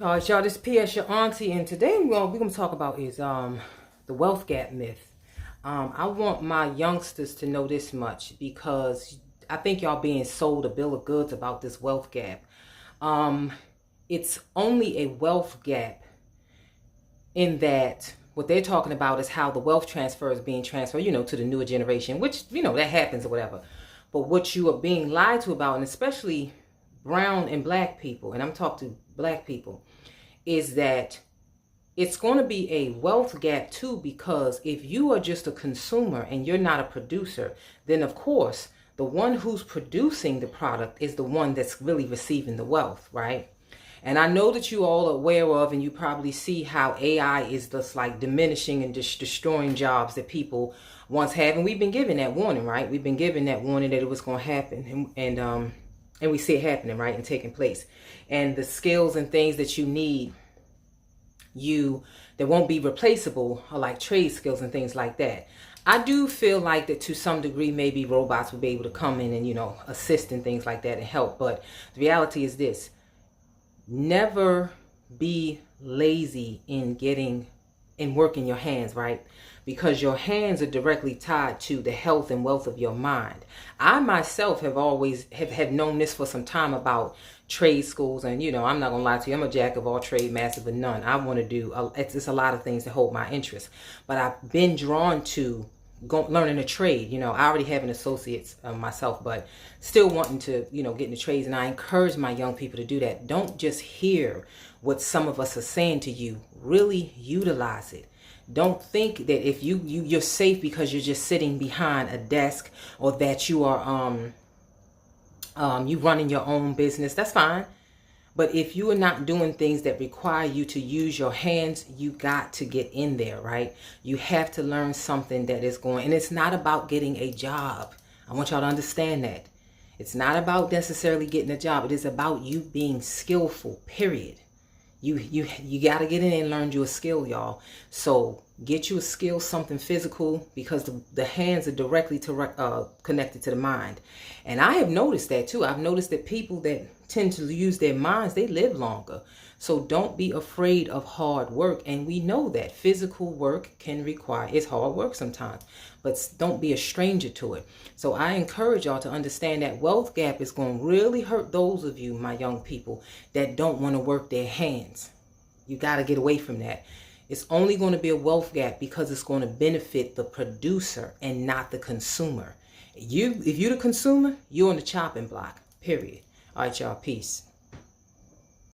All right, y'all, this is P.S. your auntie, and today we're gonna talk about is the wealth gap myth. I want my youngsters to know this much because I think y'all being sold a bill of goods about this wealth gap. It's only a wealth gap in that what they're talking about is how the wealth transfer is being transferred, to the newer generation, which, that happens or whatever. But what you are being lied to about, and especially brown and black people, and I'm talking to black people, is that it's going to be a wealth gap too, because if you are just a consumer and you're not a producer, then of course the one who's producing the product is the one that's really receiving the wealth, right? And I know that you all are aware of, and you probably see how AI is just like diminishing and just destroying jobs that people once had. And we've been given that warning, right? We've been given that warning that it was going to happen. And we see it happening, right? And taking place. And the skills and things that you need, that won't be replaceable, are like trade skills and things like that. I do feel like that to some degree, maybe robots will be able to come in and, assist in things like that and help. But the reality is this: never be lazy in working your hands, right? Because your hands are directly tied to the health and wealth of your mind. I myself have always have known this for some time about trade schools, and I'm not gonna lie to you, I'm a jack of all trade, master of none. I want to do it's a lot of things that hold my interest, but I've been drawn to learning a trade. I already have an associate's myself, but still wanting to get into trades. And I encourage my young people to do that. Don't just hear what some of us are saying to you, really utilize it. Don't think that if you're safe because you're just sitting behind a desk, or that you are you running your own business. That's fine. But if you are not doing things that require you to use your hands, you got to get in there, right? You have to learn something that is going, and it's not about getting a job. I want y'all to understand that. It's not about necessarily getting a job. It is about you being skillful, period. You got to get in and learn you a skill, y'all. So get you a skill, something physical, because the hands are directly connected to the mind. And I have noticed that too. I've noticed that people that tend to use their minds, they live longer. So don't be afraid of hard work. And we know that physical work it's hard work sometimes, but don't be a stranger to it. So I encourage y'all to understand that wealth gap is going to really hurt those of you, my young people, that don't want to work their hands. You got to get away from that. It's only going to be a wealth gap because it's going to benefit the producer and not the consumer. If you're the consumer, you're on the chopping block, period. All right, y'all. Peace.